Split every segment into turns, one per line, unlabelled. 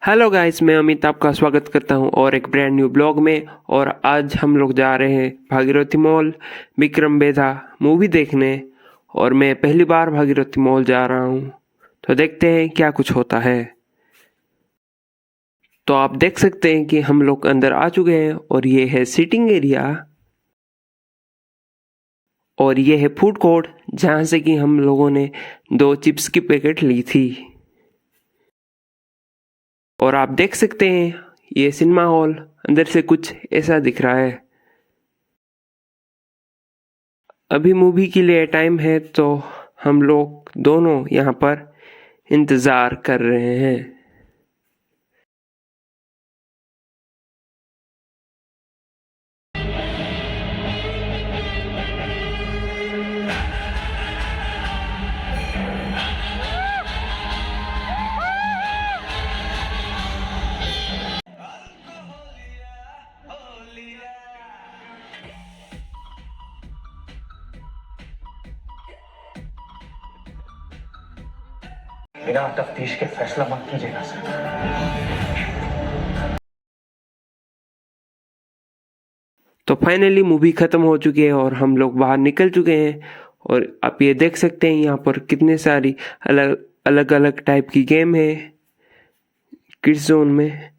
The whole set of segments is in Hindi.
हेलो गाइस, मैं अमित आपका स्वागत करता हूं और एक ब्रांड न्यू ब्लॉग में। और आज हम लोग जा रहे हैं भागीरथी मॉल विक्रम बेदा मूवी देखने। और मैं पहली बार भागीरथी मॉल जा रहा हूं, तो देखते हैं क्या कुछ होता है। तो आप देख सकते हैं कि हम लोग अंदर आ चुके हैं और ये है सीटिंग एरिया और ये है फूड कोर्ट, जहां से कि हम लोगों ने 2 चिप्स की पैकेट ली थी। और आप देख सकते हैं ये सिनेमा हॉल अंदर से कुछ ऐसा दिख रहा है। अभी मूवी के लिए टाइम है, तो हम लोग दोनों यहाँ पर इंतज़ार कर रहे हैं।
बिना तफ्तीश के फैसला मत कीजिएगा सर।
तो फाइनली मूवी ख़त्म हो चुकी है और हम लोग बाहर निकल चुके हैं। और आप ये देख सकते हैं यहाँ पर कितने सारी अलग अलग टाइप की गेम है किड्स जोन में।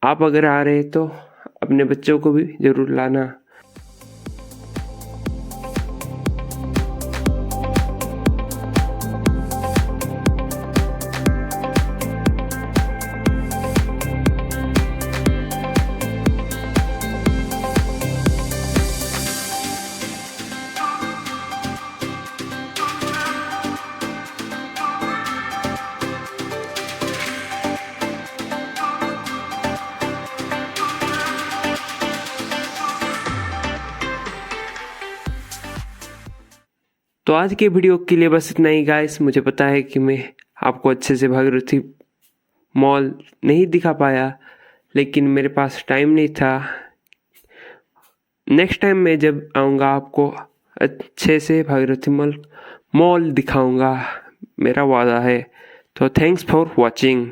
आप अगर आ रहे हैं तो अपने बच्चों को भी ज़रूर लाना। तो आज के वीडियो के लिए बस इतना ही गाइस। मुझे पता है कि मैं आपको अच्छे से भागीरथी मॉल नहीं दिखा पाया, लेकिन मेरे पास टाइम नहीं था। नेक्स्ट टाइम मैं जब आऊँगा आपको अच्छे से भागीरथी मॉल दिखाऊंगा, मेरा वादा है। तो थैंक्स फॉर वॉचिंग।